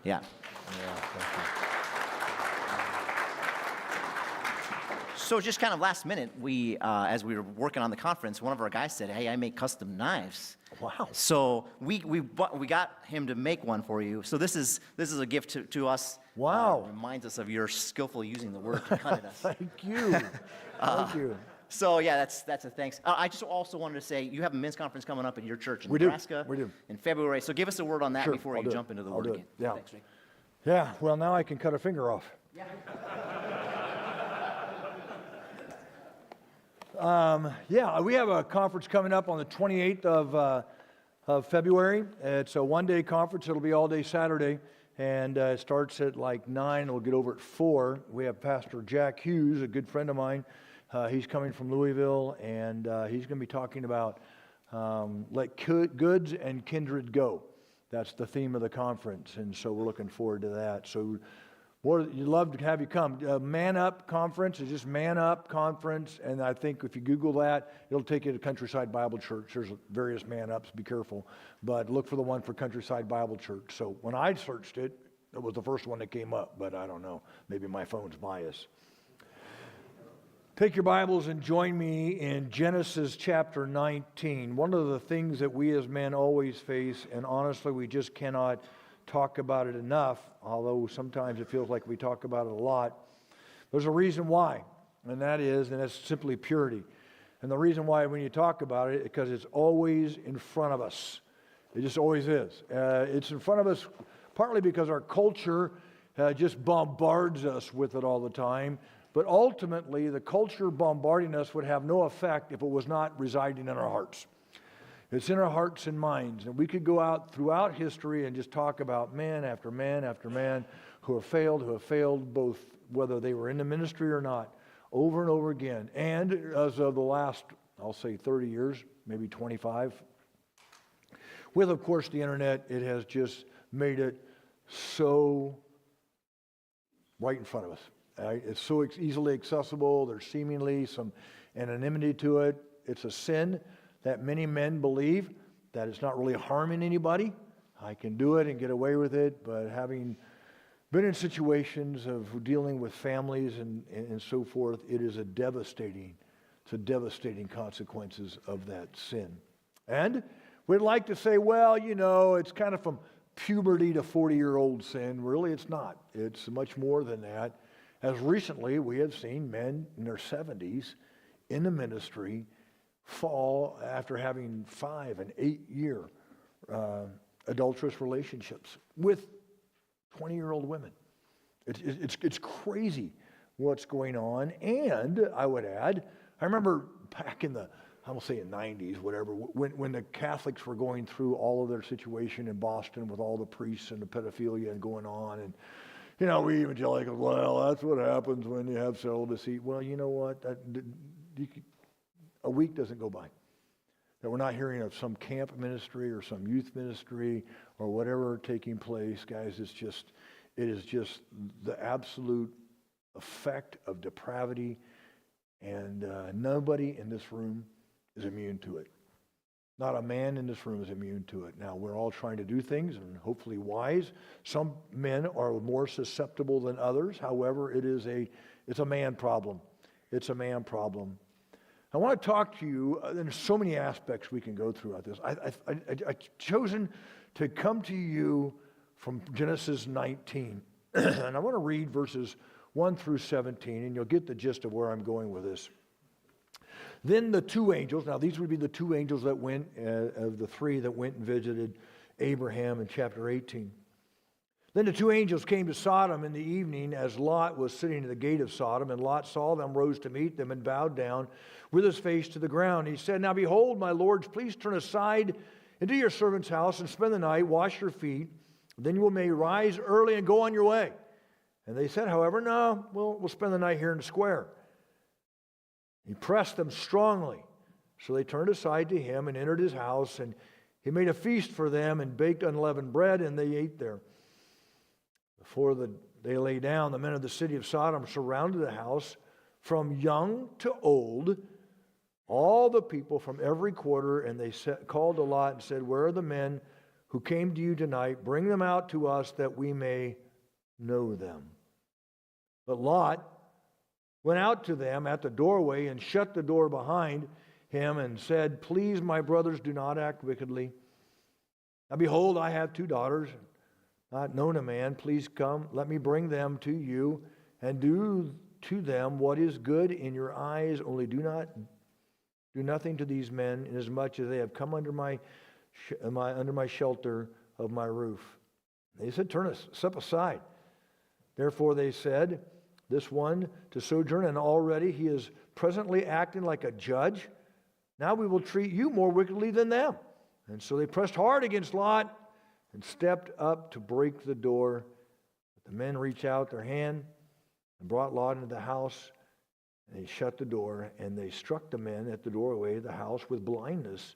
Yeah. Yeah, thank So just kind of last minute, as we were working on the conference, one of our guys said, "Hey, I make custom knives." you. Wow. So we got him to make one for you. So this is a gift to us. Wow. Reminds us of your skillful using the word to cut at us. Thank you. Thank you. So yeah, that's a thanks. I just also wanted to say you have a men's conference coming up at your church in We do. Nebraska. We do. In February. So give us a word on that Sure, before I'll you do it. jump into the I'll word do it. again. Yeah. Thanks, Rick. Yeah, well, now I can cut a finger off. Yeah. Yeah, we have a conference coming up on the 28th of February. It's a one-day conference. It'll be all day Saturday, and it starts at like 9. It'll get over at 4. We have Pastor Jack Hughes, a good friend of mine. He's coming from Louisville, and he's going to be talking about let goods and kindred go. That's the theme of the conference, and so we're looking forward to that. So you'd love to have you come. Man Up Conference is just Man Up Conference, and I think if you Google that, it'll take you to Countryside Bible Church. There's various Man Ups, be careful, but look for the one for Countryside Bible Church. So when I searched it, it was the first one that came up, but I don't know. Maybe my phone's biased. Take your Bibles and join me in Genesis chapter 19. One of the things that we as men always face, and honestly we just cannot talk about it enough, although sometimes it feels like we talk about it a lot. There's a reason why, and that's simply purity. And the reason why when you talk about it, because it's always in front of us. It just always is. It's in front of us partly because our culture just bombards us with it all the time. But ultimately, the culture bombarding us would have no effect if it was not residing in our hearts. It's in our hearts and minds. And we could go out throughout history and just talk about man after man after man who have failed both whether they were in the ministry or not, over and over again. And as of the last, I'll say 30 years, maybe 25, with, of course, the internet, it has just made it so right in front of us. It's so easily accessible. There's seemingly some anonymity to it. It's a sin that many men believe that it's not really harming anybody. I can do it and get away with it, but having been in situations of dealing with families and so forth, it is a devastating consequences of that sin. And we'd like to say, well, it's kind of from puberty to 40-year-old sin. Really, it's not. It's much more than that. As recently, we have seen men in their 70s in the ministry fall after having 5- and 8-year adulterous relationships with 20-year-old women. It's crazy what's going on. And I would add, I remember back in the 90s, whatever, when the Catholics were going through all of their situation in Boston with all the priests and the pedophilia and going on, and we evangelicals, well, that's what happens when you have celibacy. Well, you know what? A week doesn't go by that we're not hearing of some camp ministry or some youth ministry or whatever taking place. Guys, it is just the absolute effect of depravity, and nobody in this room is immune to it. Not a man in this room is immune to it. Now, we're all trying to do things and hopefully wise. Some men are more susceptible than others. However, it's a man problem. It's a man problem. I want to talk to you, there's so many aspects we can go throughout this. I've chosen to come to you from Genesis 19. And I want to read verses 1 through 17, and you'll get the gist of where I'm going with this. Then the two angels, now these would be the two angels that went, of the three that went and visited Abraham in chapter 18. Then the two angels came to Sodom in the evening as Lot was sitting at the gate of Sodom, and Lot saw them, rose to meet them, and bowed down with his face to the ground. He said, "Now behold, my lords, please turn aside into your servant's house and spend the night, wash your feet, then you may rise early and go on your way." And they said, however, "No, we'll spend the night here in the square." He pressed them strongly. So they turned aside to him and entered his house, and he made a feast for them and baked unleavened bread, and they ate there. Before they lay down, the men of the city of Sodom surrounded the house, from young to old, all the people from every quarter, and they called to Lot and said, "Where are the men who came to you tonight, bring them out to us that we may know them. But Lot went out to them at the doorway and shut the door behind him and said, Please, my brothers, do not act wickedly. Now behold, I have 2 daughters, not known a man. Please come, let me bring them to you, and do to them what is good in your eyes. Only do nothing to these men, inasmuch as they have come under my shelter of my roof. They said, step aside. Therefore they said, this one to sojourn, and already he is presently acting like a judge. Now we will treat you more wickedly than them. And so they pressed hard against Lot and stepped up to break the door. But the men reached out their hand and brought Lot into the house, and they shut the door, and they struck the men at the doorway of the house with blindness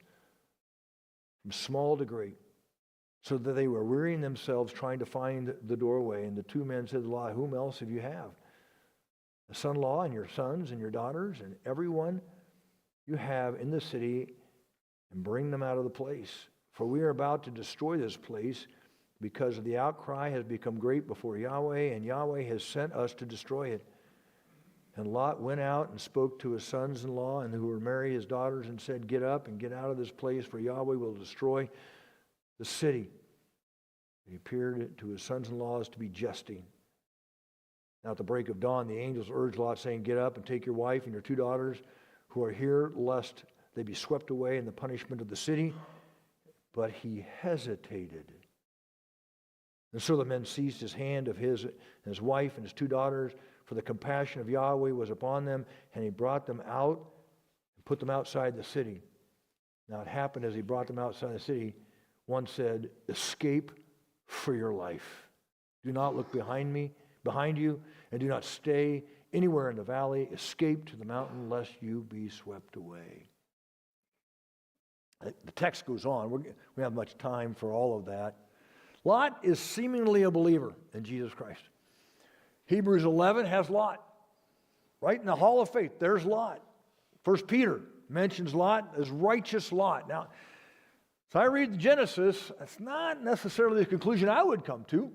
from small to great, so that they were wearying themselves trying to find the doorway. And the 2 men said to Lot, Whom else have you have? A son-in-law and your sons and your daughters and everyone you have in the city, and bring them out of the place. For we are about to destroy this place, because the outcry has become great before Yahweh, and Yahweh has sent us to destroy it. And Lot went out and spoke to his sons-in-law, and who were married his daughters, and said, Get up and get out of this place, for Yahweh will destroy the city. He appeared to his sons-in-law as to be jesting. Now at the break of dawn, the angels urged Lot, saying, Get up and take your wife and your 2 daughters who are here, lest they be swept away in the punishment of the city. But he hesitated. And so the men seized his hand of his and his wife and his 2 daughters, for the compassion of Yahweh was upon them, and he brought them out and put them outside the city. Now it happened as he brought them outside the city, one said, Escape for your life. Do not look behind you, and do not stay anywhere in the valley. Escape to the mountain, lest you be swept away. The text goes on. We don't have much time for all of that. Lot is seemingly a believer in Jesus Christ. Hebrews 11 has Lot. Right in the hall of faith, there's Lot. 1 Peter mentions Lot as righteous Lot. Now, as I read Genesis, that's not necessarily the conclusion I would come to.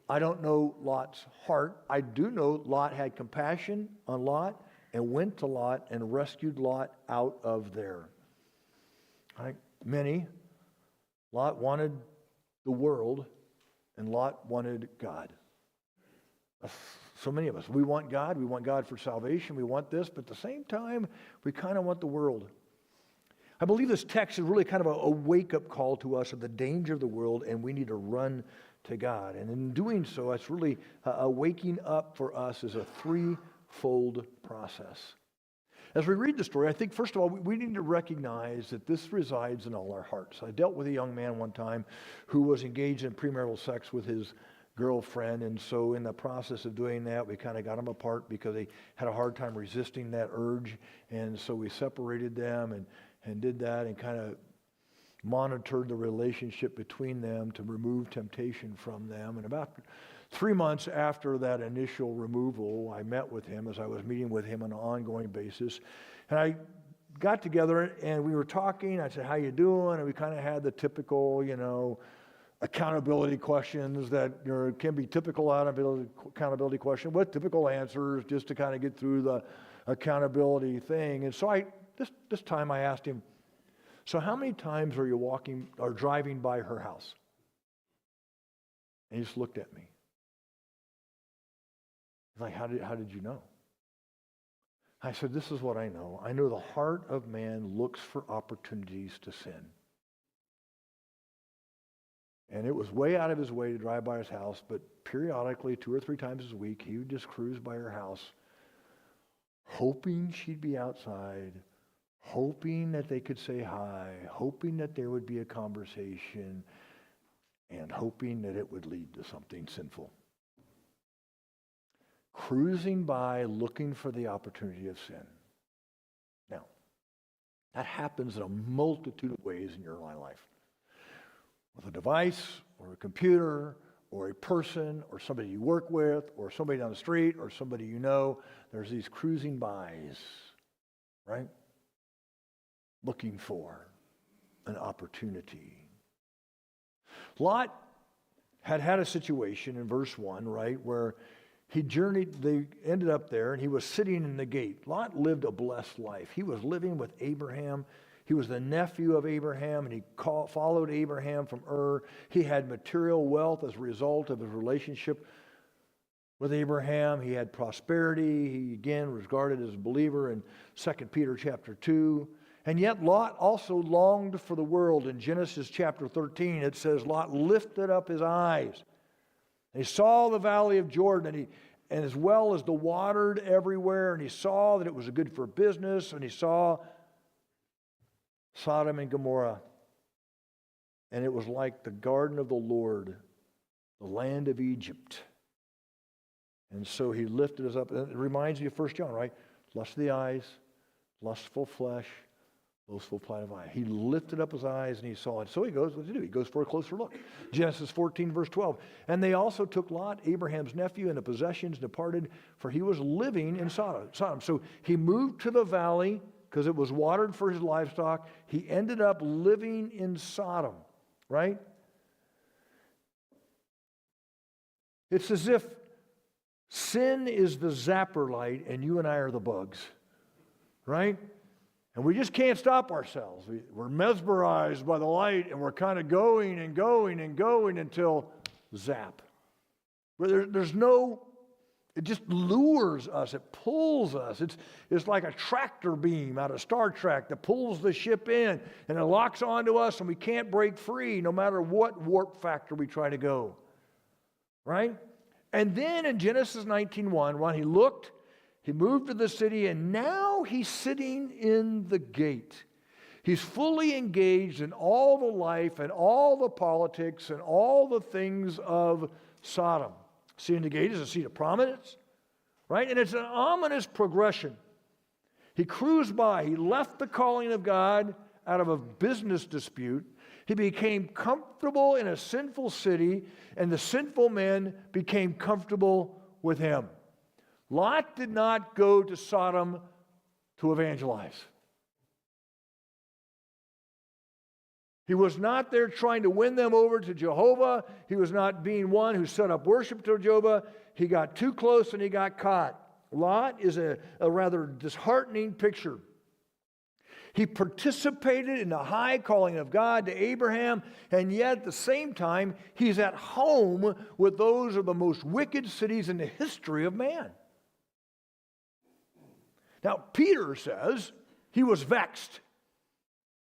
I don't know Lot's heart. I do know Lot had compassion on Lot and went to Lot and rescued Lot out of there. Like many, Lot wanted the world, and Lot wanted God. So many of us, we want God for salvation, we want this, but at the same time, we kind of want the world. I believe this text is really kind of a wake-up call to us of the danger of the world, and we need to run to God. And in doing so, it's really a waking up for us as a threefold process. As we read the story, I think, first of all, we need to recognize that this resides in all our hearts. I dealt with a young man one time who was engaged in premarital sex with his girlfriend, and so in the process of doing that, we kind of got them apart because they had a hard time resisting that urge, and so we separated them and did that and kind of monitored the relationship between them to remove temptation from them. And about 3 months after that initial removal, I met with him as I was meeting with him on an ongoing basis. And I got together and we were talking. I said, how you doing? And we kind of had the typical, accountability questions that can be typical accountability question with typical answers just to kind of get through the accountability thing. And so this time I asked him, so how many times are you walking or driving by her house? And he just looked at me. He's like, how did you know? I said, this is what I know. I know the heart of man looks for opportunities to sin. And it was way out of his way to drive by his house, but periodically, 2 or 3 times a week, he would just cruise by her house, hoping she'd be outside, hoping that they could say hi, hoping that there would be a conversation, and hoping that it would lead to something sinful. Cruising by, looking for the opportunity of sin. Now, that happens in a multitude of ways in your life. With a device, or a computer, or a person, or somebody you work with, or somebody down the street, or somebody you know, there's these cruising bys, right? Looking for an opportunity. Lot had a situation in verse 1, right, where they ended up there, and he was sitting in the gate. Lot lived a blessed life. He was living with Abraham. He was the nephew of Abraham, and he followed Abraham from Ur. He had material wealth as a result of his relationship with Abraham. He had prosperity. He, again, was regarded as a believer in 2 Peter chapter 2. And yet Lot also longed for the world. In Genesis chapter 13, it says Lot lifted up his eyes. He saw the valley of Jordan, and as well as the watered everywhere, and he saw that it was good for business, and he saw Sodom and Gomorrah. And it was like the garden of the Lord, the land of Egypt. And so he lifted us up. And it reminds you of 1 John, right? Lust of the eyes, lustful flesh, boastful pride of eye. He lifted up his eyes and he saw it. So he goes, what does he do? He goes for a closer look. Genesis 14, verse 12. And they also took Lot, Abraham's nephew, and the possessions, and departed, for he was living in Sodom. So he moved to the valley because it was watered for his livestock. He ended up living in Sodom, right? It's as if sin is the zapper light and you and I are the bugs, right? And we just can't stop ourselves. We're mesmerized by the light, and we're kind of going and going and going until zap. There's no, it just lures us. It pulls us. It's like a tractor beam out of Star Trek that pulls the ship in, and it locks onto us, and we can't break free no matter what warp factor we try to go. Right? And then in Genesis 19:1, when he looked, he moved to the city, and now he's sitting in the gate. He's fully engaged in all the life and all the politics and all the things of Sodom. Sitting in the gate is a seat of prominence, right? And it's an ominous progression. He cruised by. He left the calling of God out of a business dispute. He became comfortable in a sinful city, and the sinful men became comfortable with him. Lot did not go to Sodom to evangelize. He was not there trying to win them over to Jehovah. He was not being one who set up worship to Jehovah. He got too close and he got caught. Lot is a rather disheartening picture. He participated in the high calling of God to Abraham, and yet at the same time, he's at home with those of the most wicked cities in the history of man. Now, Peter says he was vexed.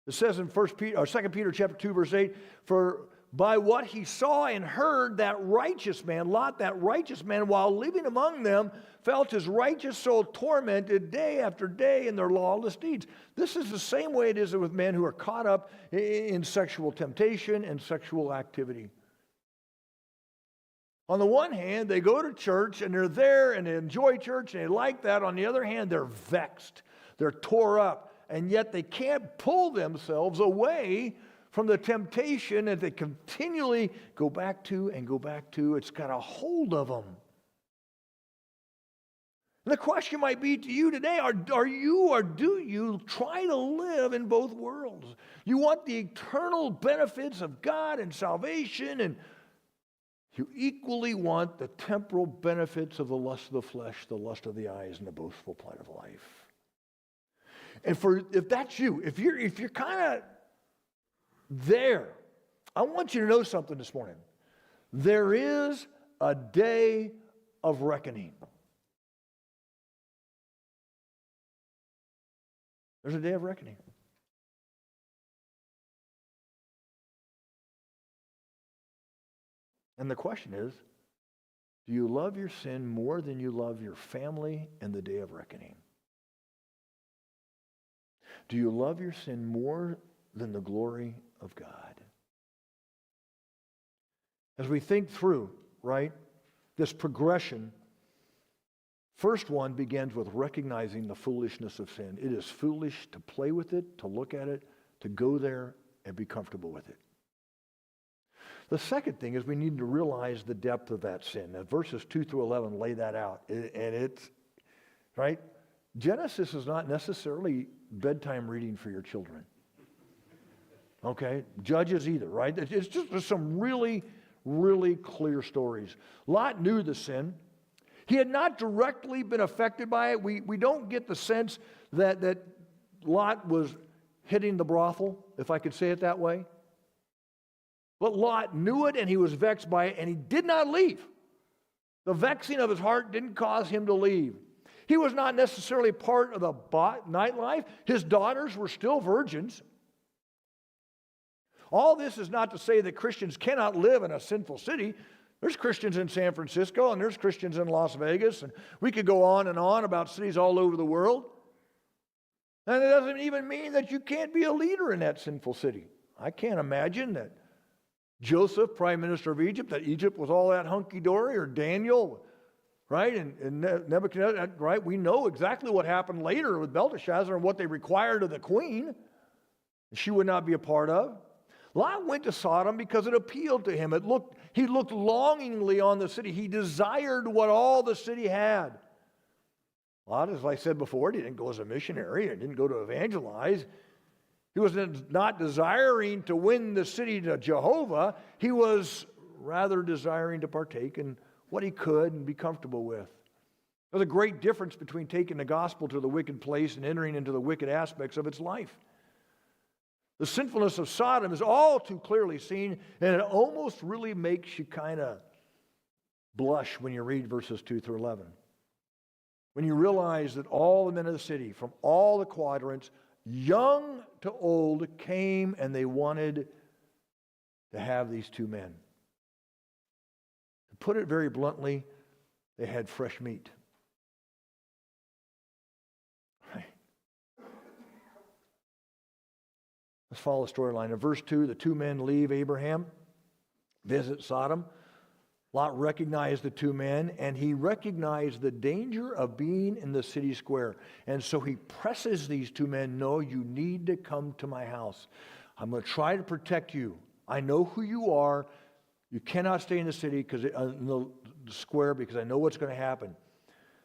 It says in 2 Peter chapter 2, verse 8, for by what he saw and heard, that righteous man, Lot, that righteous man, while living among them, felt his righteous soul tormented day after day in their lawless deeds. This is the same way it is with men who are caught up in sexual temptation and sexual activity. On the one hand, they go to church and they're there and they enjoy church and they like that. On the other hand, they're vexed. They're tore up. And yet they can't pull themselves away from the temptation that they continually go back to and go back to. It's got a hold of them. And the question might be to you today, are you or do you try to live in both worlds? You want the eternal benefits of God and salvation, and you equally want the temporal benefits of the lust of the flesh, the lust of the eyes, and the boastful pride of life. And if that's you, if you're kind of there, I want you to know something this morning. There is a day of reckoning. There's a day of reckoning. And the question is, do you love your sin more than you love your family and the day of reckoning? Do you love your sin more than the glory of God? As we think through, right, this progression, first one begins with recognizing the foolishness of sin. It is foolish to play with it, to look at it, to go there and be comfortable with it. The second thing is we need to realize the depth of that sin. Now, verses 2 through 11 lay that out. And it's, right? Genesis is not necessarily bedtime reading for your children. Okay? Judges either, right? It's just there's some really, really clear stories. Lot knew the sin. He had not directly been affected by it. We don't get the sense that Lot was hitting the brothel, if I could say it that way. But Lot knew it, and he was vexed by it, and he did not leave. The vexing of his heart didn't cause him to leave. He was not necessarily part of the nightlife. His daughters were still virgins. All this is not to say that Christians cannot live in a sinful city. There's Christians in San Francisco, and there's Christians in Las Vegas, and we could go on and on about cities all over the world. And it doesn't even mean that you can't be a leader in that sinful city. I can't imagine that Joseph, Prime Minister of Egypt, that Egypt was all that hunky-dory, or Daniel, right? And Nebuchadnezzar, right? We know exactly what happened later with Belteshazzar and what they required of the queen. She would not be a part of. Lot went to Sodom because it appealed to him. He looked longingly on the city. He desired what all the city had. Lot, as I said before, he didn't go as a missionary. He didn't go to evangelize. He was not desiring to win the city to Jehovah. He was rather desiring to partake in what he could and be comfortable with. There's a great difference between taking the gospel to the wicked place and entering into the wicked aspects of its life. The sinfulness of Sodom is all too clearly seen, and it almost really makes you kind of blush when you read verses 2 through 11. When you realize that all the men of the city, from all the quadrants, young to old, came and they wanted to have these two men. To put it very bluntly, they had fresh meat. Let's follow the storyline. In verse 2, the two men leave Abraham, visit Sodom. Lot recognized the two men, and he recognized the danger of being in the city square. And so he presses these two men, no, you need to come to my house. I'm going to try to protect you. I know who you are. You cannot stay in the city, in the square, because I know what's going to happen.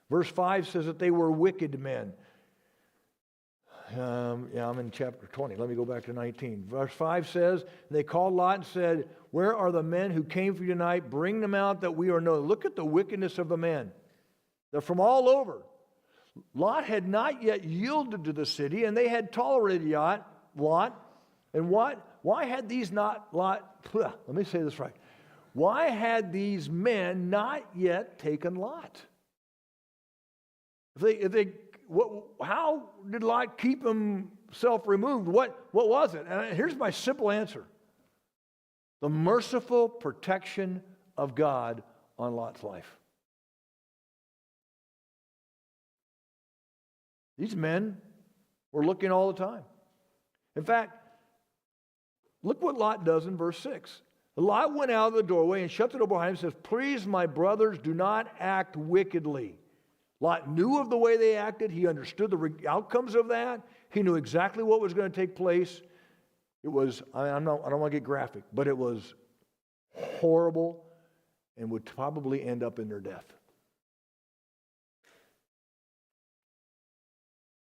Verse 5 says that they were wicked men. I'm in chapter 20. Let me go back to 19. Verse 5 says, they called Lot and said, where are the men who came for you tonight? Bring them out that we are known. Look at the wickedness of the men. They're from all over. Lot had not yet yielded to the city, and they had tolerated Lot. And why had these not, let me say this right. Why had these men not yet taken Lot? How did Lot keep himself removed? What was it? And here's my simple answer. The merciful protection of God on Lot's life. These men were looking all the time. In fact, look what Lot does in verse 6. Lot went out of the doorway and shut the door behind him and says, please, my brothers, do not act wickedly. Lot knew of the way they acted. He understood the outcomes of that. He knew exactly what was going to take place. It was, I don't want to get graphic, but it was horrible and would probably end up in their death.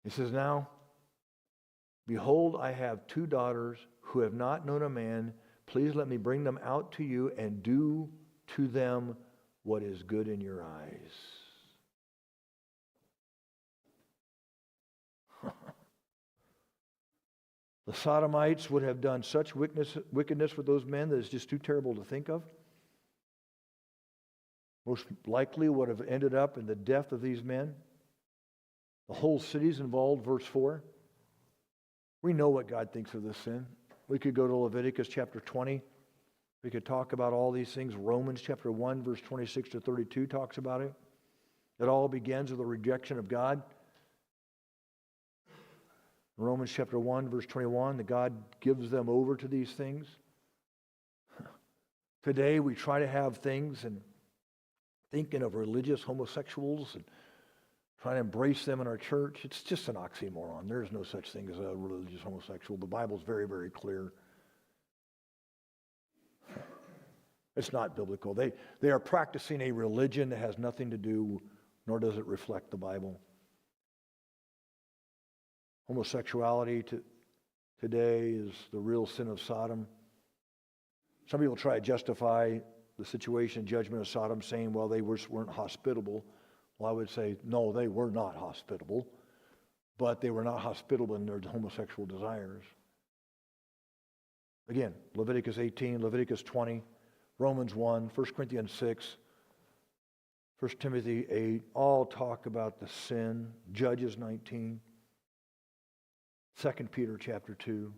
He says, now, behold, I have two daughters who have not known a man. Please let me bring them out to you and do to them what is good in your eyes. The Sodomites would have done such wickedness with those men that it's just too terrible to think of. Most likely would have ended up in the death of these men. The whole city's involved, verse 4. We know what God thinks of this sin. We could go to Leviticus chapter 20. We could talk about all these things. Romans chapter 1, verse 26 to 32 talks about it. It all begins with a rejection of God. Romans chapter 1, verse 21, that God gives them over to these things. Today we try to have things and thinking of religious homosexuals and trying to embrace them in our church. It's just an oxymoron. There's no such thing as a religious homosexual. The Bible's very, very clear. It's not biblical. They are practicing a religion that has nothing to do, nor does it reflect the Bible. Homosexuality, to today is the real sin of Sodom. Some people try to justify the situation and judgment of Sodom, saying, well, they weren't hospitable. Well, I would say, no, they were not hospitable, but they were not hospitable in their homosexual desires. Again, Leviticus 18, Leviticus 20, Romans 1, 1 Corinthians 6, 1 Timothy 8, all talk about the sin. Judges 19, 2 Peter chapter 2.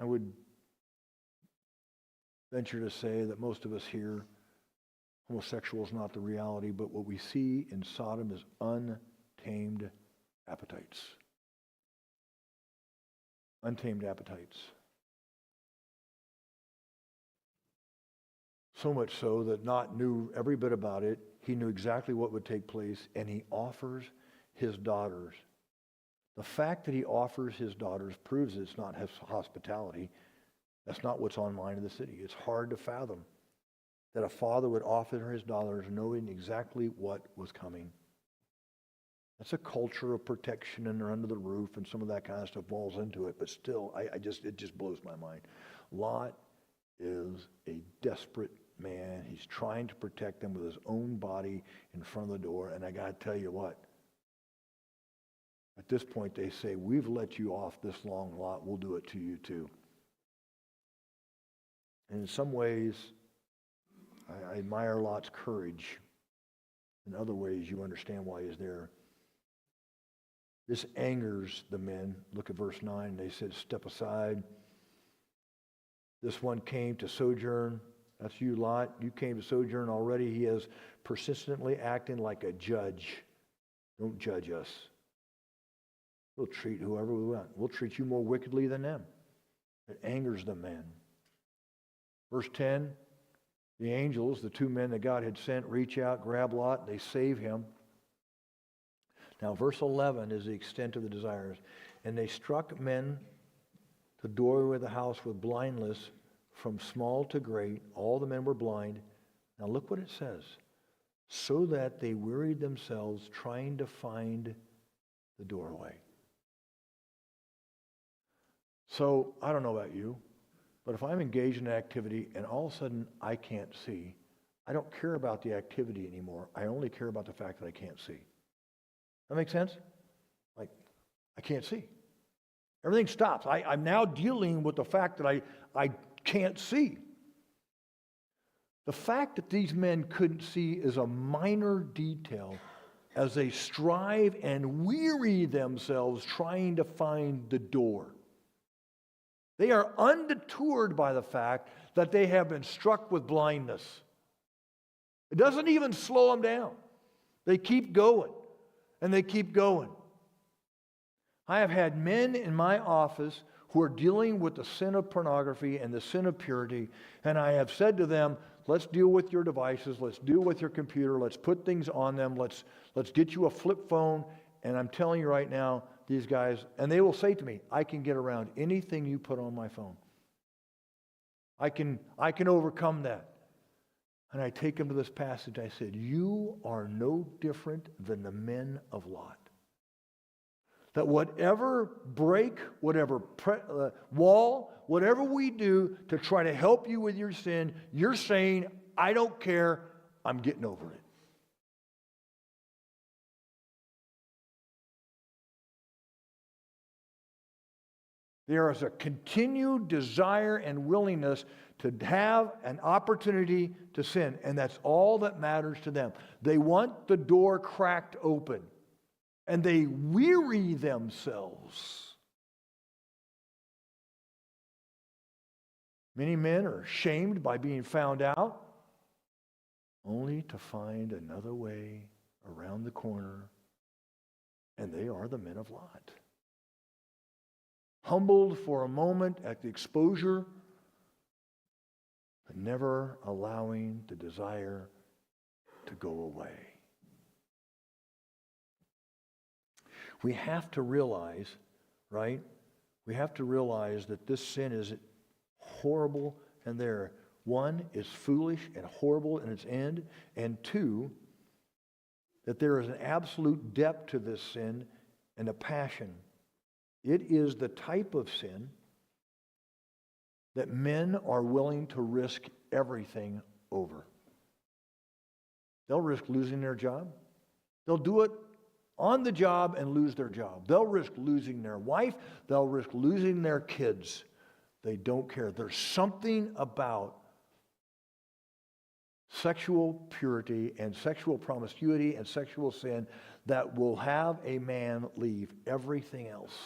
I would venture to say that most of us here, homosexual is not the reality, but what we see in Sodom is untamed appetites. Untamed appetites. So much so that Lot knew every bit about it. He knew exactly what would take place, and he offers his daughters. The fact that he offers his daughters proves it's not hospitality. That's not what's on mind in the city. It's hard to fathom that a father would offer his daughters knowing exactly what was coming. That's a culture of protection, and they're under the roof, and some of that kind of stuff falls into it. But still, it just blows my mind. Lot is a desperate man. He's trying to protect them with his own body in front of the door. And I got to tell you what, at this point they say, we've let you off this long, Lot. We'll do it to you too. And in some ways, I admire Lot's courage. In other ways, you understand why he's there. This angers the men. Look at verse 9. They said, step aside. This one came to sojourn. That's you, Lot. You came to sojourn already. He is persistently acting like a judge. Don't judge us. We'll treat whoever we want. We'll treat you more wickedly than them. It angers the men. Verse 10, the angels, the two men that God had sent, reach out, grab Lot, they save him. Now, verse 11 is the extent of the desires. And they struck men, the doorway of the house, with blindness from small to great. All the men were blind. Now, look what it says. So that they wearied themselves trying to find the doorway. So, I don't know about you, but if I'm engaged in an activity and all of a sudden I can't see, I don't care about the activity anymore. I only care about the fact that I can't see. That make sense? Like, I can't see. Everything stops. I'm now dealing with the fact that I can't see. The fact that these men couldn't see is a minor detail as they strive and weary themselves trying to find the door. They are undeterred by the fact that they have been struck with blindness. It doesn't even slow them down. They keep going, and they keep going. I have had men in my office who are dealing with the sin of pornography and the sin of purity, and I have said to them, let's deal with your devices, let's deal with your computer, let's put things on them, let's get you a flip phone, and I'm telling you right now, these guys, and they will say to me, I can get around anything you put on my phone. I can overcome that. And I take them to this passage. I said, you are no different than the men of Lot. That whatever break, whatever wall, whatever we do to try to help you with your sin, you're saying, I don't care, I'm getting over it. There is a continued desire and willingness to have an opportunity to sin, and that's all that matters to them. They want the door cracked open, and they weary themselves. Many men are shamed by being found out, only to find another way around the corner, and they are the men of Lot. Humbled for a moment at the exposure, but never allowing the desire to go away. We have to realize, right? We have to realize that this sin is horrible and there. One, it's foolish and horrible in its end. And two, that there is an absolute depth to this sin and the passion. It is the type of sin that men are willing to risk everything over. They'll risk losing their job. They'll do it on the job and lose their job. They'll risk losing their wife. They'll risk losing their kids. They don't care. There's something about sexual purity and sexual promiscuity and sexual sin that will have a man leave everything else.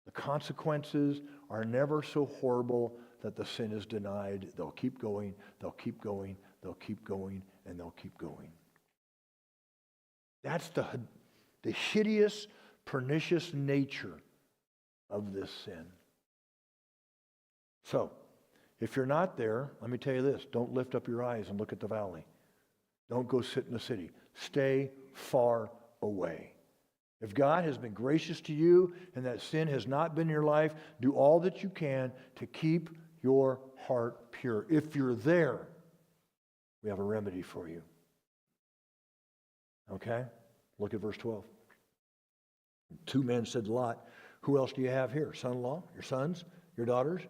The consequences are never so horrible that the sin is denied. They'll keep going, they'll keep going, they'll keep going, and they'll keep going. That's the hideous, pernicious nature of this sin. So, if you're not there, let me tell you this. Don't lift up your eyes and look at the valley. Don't go sit in the city. Stay far away. If God has been gracious to you and that sin has not been in your life, do all that you can to keep your heart pure. If you're there, we have a remedy for you. Okay? Look at verse 12. 2 men said to Lot, "Who else do you have here? Son-in-law, your sons, your daughters,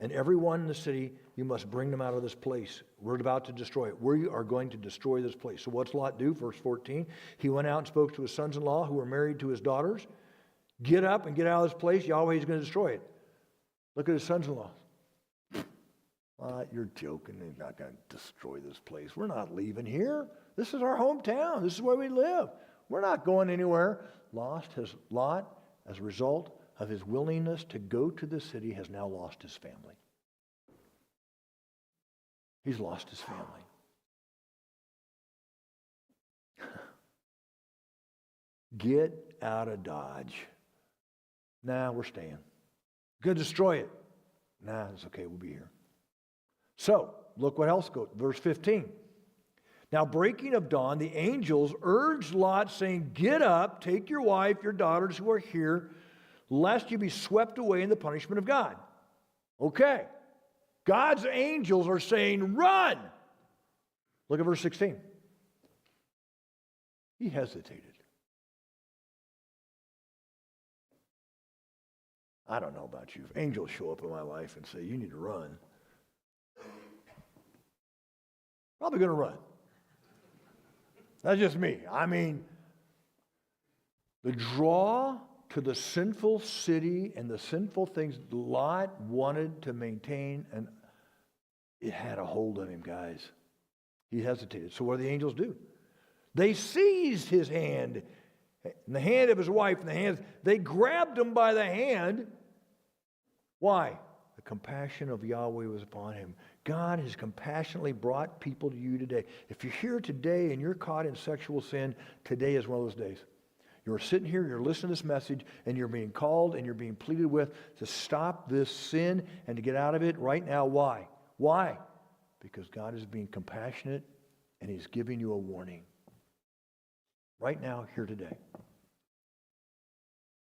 and everyone in the city, you must bring them out of this place. We're about to destroy it. We are going to destroy this place." So what's Lot do? Verse 14. He went out and spoke to his sons-in-law who were married to his daughters. "Get up and get out of this place. Yahweh is going to destroy it." Look at his sons-in-law. You're joking. They're not going to destroy this place. We're not leaving here. This is our hometown. This is where we live. We're not going anywhere. Lot, as a result of his willingness to go to the city, has now lost his family. He's lost his family. Get out of Dodge. Nah, we're staying. Gonna destroy it. Nah, it's okay, we'll be here. So, look what else goes. Verse 15. Now, breaking of dawn, the angels urged Lot, saying, "Get up, take your wife, your daughters who are here, lest you be swept away in the punishment of God." Okay. God's angels are saying, run. Look at verse 16. He hesitated. I don't know about you. If angels show up in my life and say, "You need to run," probably going to run. That's just me. I mean, the draw to the sinful city and the sinful things Lot wanted to maintain, and it had a hold of him, guys. He hesitated. So what do the angels do? They seized his hand, and the hand of his wife, and the hands. They grabbed him by the hand. Why? The compassion of Yahweh was upon him. God has compassionately brought people to you today. If you're here today and you're caught in sexual sin, today is one of those days. You're sitting here, you're listening to this message, and you're being called and you're being pleaded with to stop this sin and to get out of it right now. Why? Why? Because God is being compassionate and He's giving you a warning. Right now, here today.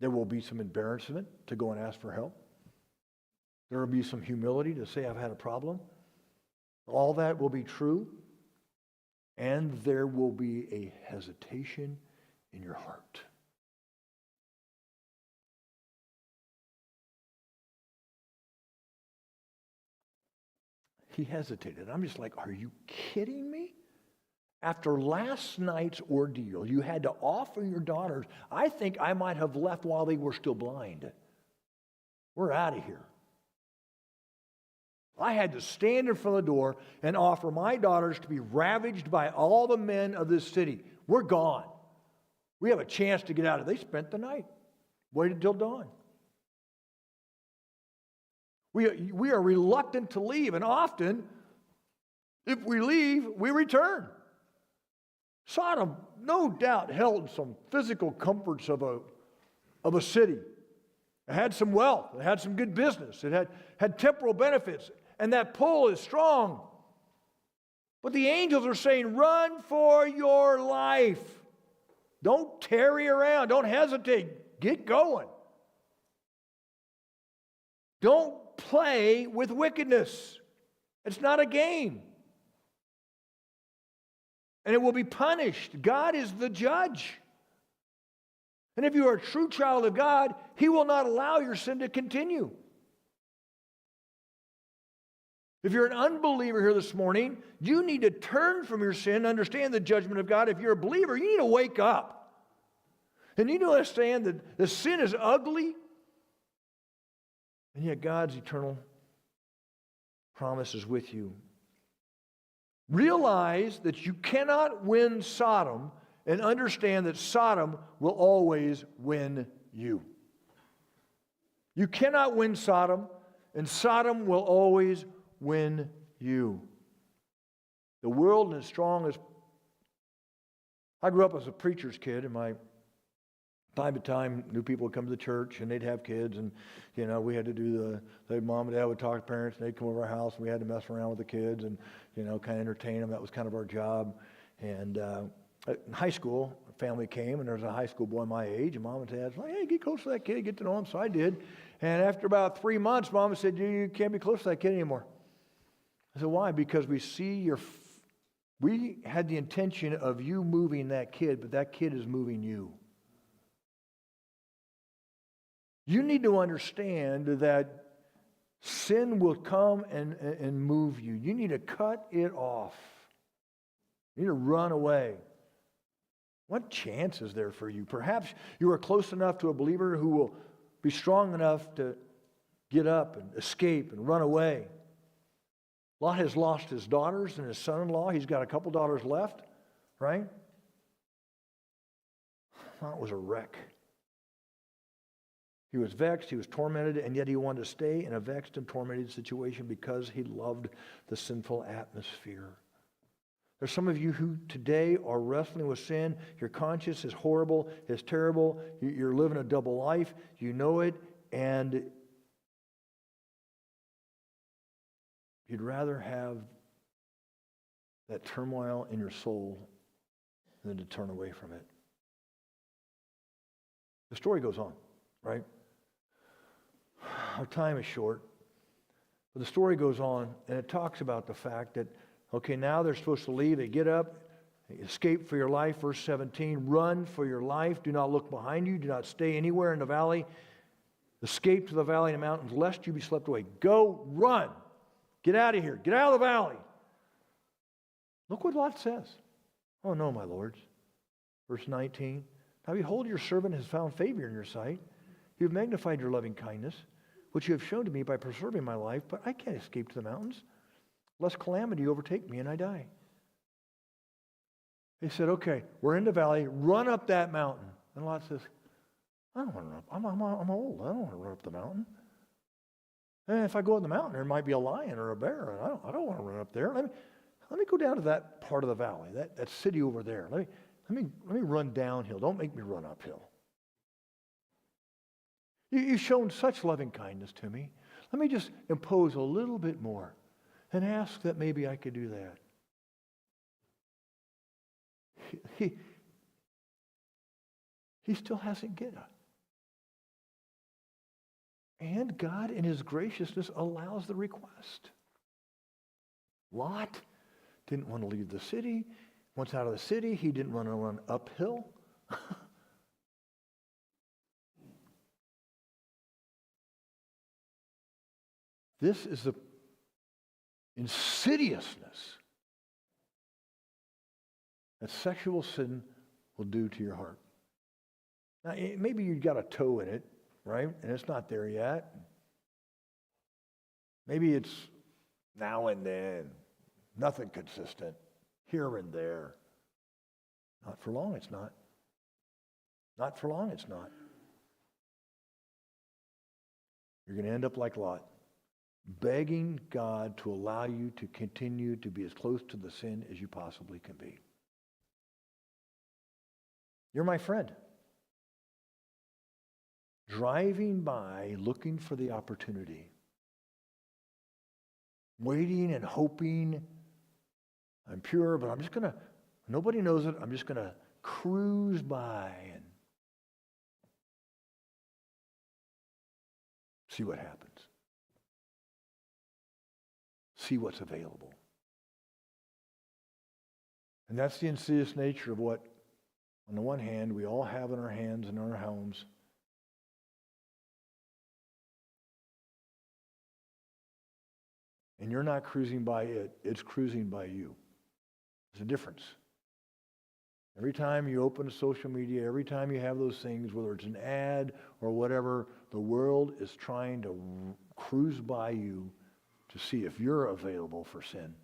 There will be some embarrassment to go and ask for help. There will be some humility to say, "I've had a problem." All that will be true. And there will be a hesitation in your heart. He hesitated. I'm just like, are you kidding me? After last night's ordeal, you had to offer your daughters. I think I might have left while they were still blind. We're out of here. I had to stand in front of the door and offer my daughters to be ravaged by all the men of this city. We're gone. We have a chance to get out of it. They spent the night. Waited till dawn. We are reluctant to leave, and often, if we leave, we return. Sodom, no doubt, held some physical comforts of a city. It had some wealth. It had some good business. It had temporal benefits. And that pull is strong. But the angels are saying, run for your life. Don't tarry around. Don't hesitate. Get going. Don't play with wickedness. It's not a game. and it will be punished. God is the judge. And if you are a true child of God, He will not allow your sin to continue. If you're an unbeliever here this morning, you need to turn from your sin and understand the judgment of God. If you're a believer, you need to wake up. And you need to understand that the sin is ugly, and yet God's eternal promise is with you. Realize that you cannot win Sodom, and understand that Sodom will always win you. You cannot win Sodom, and Sodom will always win you. The world is strong as... I grew up as a preacher's kid, and my time to time, new people would come to the church, and they'd have kids, and, we had to do mom and dad would talk to parents, and they'd come over our house, and we had to mess around with the kids and, kind of entertain them. That was kind of our job. And in high school, a family came, and there was a high school boy my age, and mom and dad was like, hey, get close to that kid, get to know him. So I did. And after about 3 months, mom said, you can't be close to that kid anymore. I said, why? Because we had the intention of you moving that kid, but that kid is moving you. You need to understand that sin will come and move you. You need to cut it off. You need to run away. What chance is there for you? Perhaps you are close enough to a believer who will be strong enough to get up and escape and run away. Lot has lost his daughters and his son-in-law. He's got a couple daughters left, right? Lot was a wreck. He was vexed, he was tormented, and yet he wanted to stay in a vexed and tormented situation because he loved the sinful atmosphere. There's some of you who today are wrestling with sin. Your conscience is horrible, it's terrible. You're living a double life. You know it, and you'd rather have that turmoil in your soul than to turn away from it. The story goes on, right? Our time is short, but the story goes on, and it talks about the fact that, okay, now they're supposed to leave. They get up, they escape for your life. Verse 17, run for your life. Do not look behind you. Do not stay anywhere in the valley. Escape to the valley and the mountains, lest you be swept away. Go, run. Get out of here. Get out of the valley. Look what Lot says. Oh, no, my lords. Verse 19, now behold, your servant has found favor in your sight. You have magnified your loving kindness, which you have shown to me by preserving my life, but I can't escape to the mountains, lest calamity overtake me and I die. He said, okay, we're in the valley, run up that mountain. And Lot says, I don't want to run up. I'm old. I don't want to run up the mountain. And if I go up the mountain, there might be a lion or a bear. And I don't want to run up there. Let me go down to that part of the valley, that city over there. Let me run downhill. Don't make me run uphill. You've shown such loving kindness to me. Let me just impose a little bit more and ask that maybe I could do that. He still hasn't get it. And God, in His graciousness, allows the request. Lot didn't want to leave the city. Once out of the city, he didn't want to run uphill. This is the insidiousness that sexual sin will do to your heart. Now, maybe you've got a toe in it, right? And it's not there yet. Maybe it's now and then, nothing consistent, here and there. Not for long, it's not. Not for long, it's not. You're going to end up like Lot, begging God to allow you to continue to be as close to the sin as you possibly can be. You're my friend. Driving by, looking for the opportunity. Waiting and hoping. I'm pure, but I'm just going to, nobody knows it, I'm just going to cruise by and see what happens. See what's available. And that's the insidious nature of what, on the one hand, we all have in our hands and in our homes. And you're not cruising by it, it's cruising by you. There's a difference. Every time you open social media, every time you have those things, whether it's an ad or whatever, the world is trying to cruise by you to see if you're available for sin.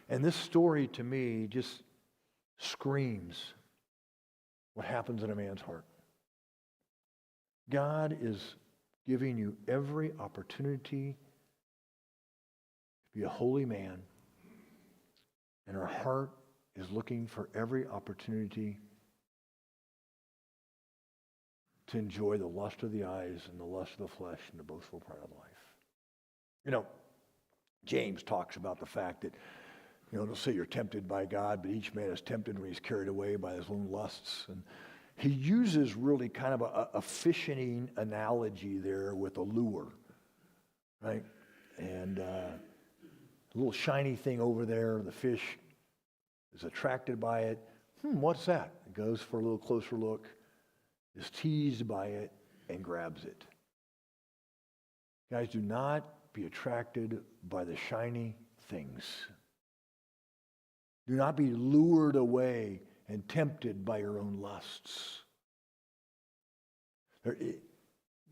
And this story, to me, just screams what happens in a man's heart. God is giving you every opportunity to be a holy man, and our heart is looking for every opportunity to enjoy the lust of the eyes and the lust of the flesh and the boastful pride of life. You know, James talks about the fact that, don't say you're tempted by God, but each man is tempted when he's carried away by his own lusts. And he uses really kind of a fishing analogy there with a lure, right? And a little shiny thing over there, the fish is attracted by it. What's that? It goes for a little closer look, is teased by it, and grabs it. Guys, do not be attracted by the shiny things. Do not be lured away and tempted by your own lusts.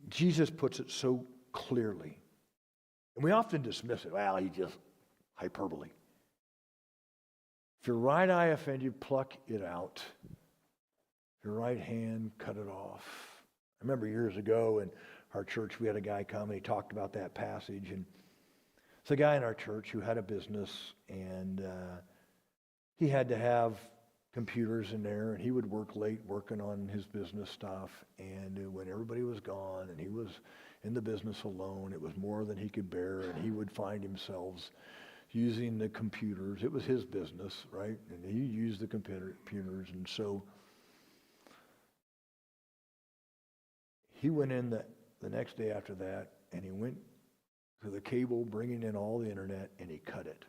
Jesus puts it so clearly. And we often dismiss it. Well, he just hyperbole. If your right eye offend you, pluck it out. Your right hand, cut it off. I remember years ago in our church, we had a guy come and he talked about that passage. And it's a guy in our church who had a business, and he had to have computers in there, and he would work late working on his business stuff. And when everybody was gone and he was in the business alone, it was more than he could bear, and he would find himself using the computers. It was his business, right? And he used the computers. And so he went in the next day after that, and he went to the cable, bringing in all the internet, and he cut it.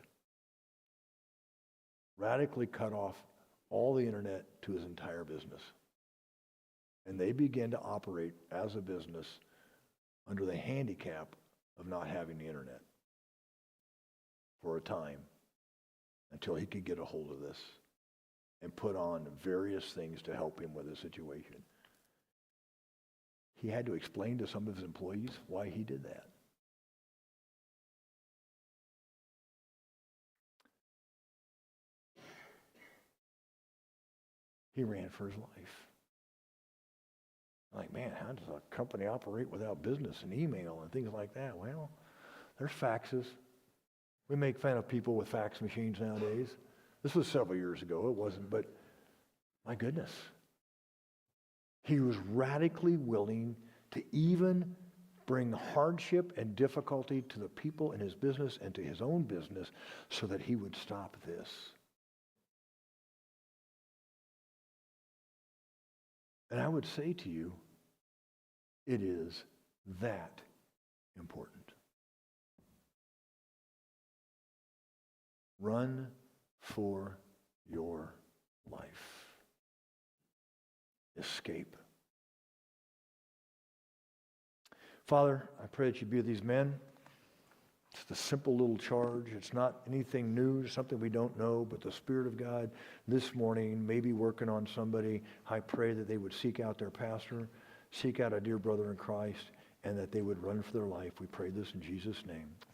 Radically cut off all the internet to his entire business. And they began to operate as a business under the handicap of not having the internet for a time, until he could get a hold of this and put on various things to help him with the situation. He had to explain to some of his employees why he did that. He ran for his life. Like, man, how does a company operate without business and email and things like that? Well, there's faxes. We make fun of people with fax machines nowadays. This was several years ago. It wasn't, but my goodness. He was radically willing to even bring hardship and difficulty to the people in his business and to his own business so that he would stop this. And I would say to you, it is that important. Run for your life. Escape. Father, I pray that you be with these men. It's the simple little charge. It's not anything new, something we don't know, but the Spirit of God this morning may be working on somebody. I pray that they would seek out their pastor, seek out a dear brother in Christ, and that they would run for their life. We pray this in Jesus' name.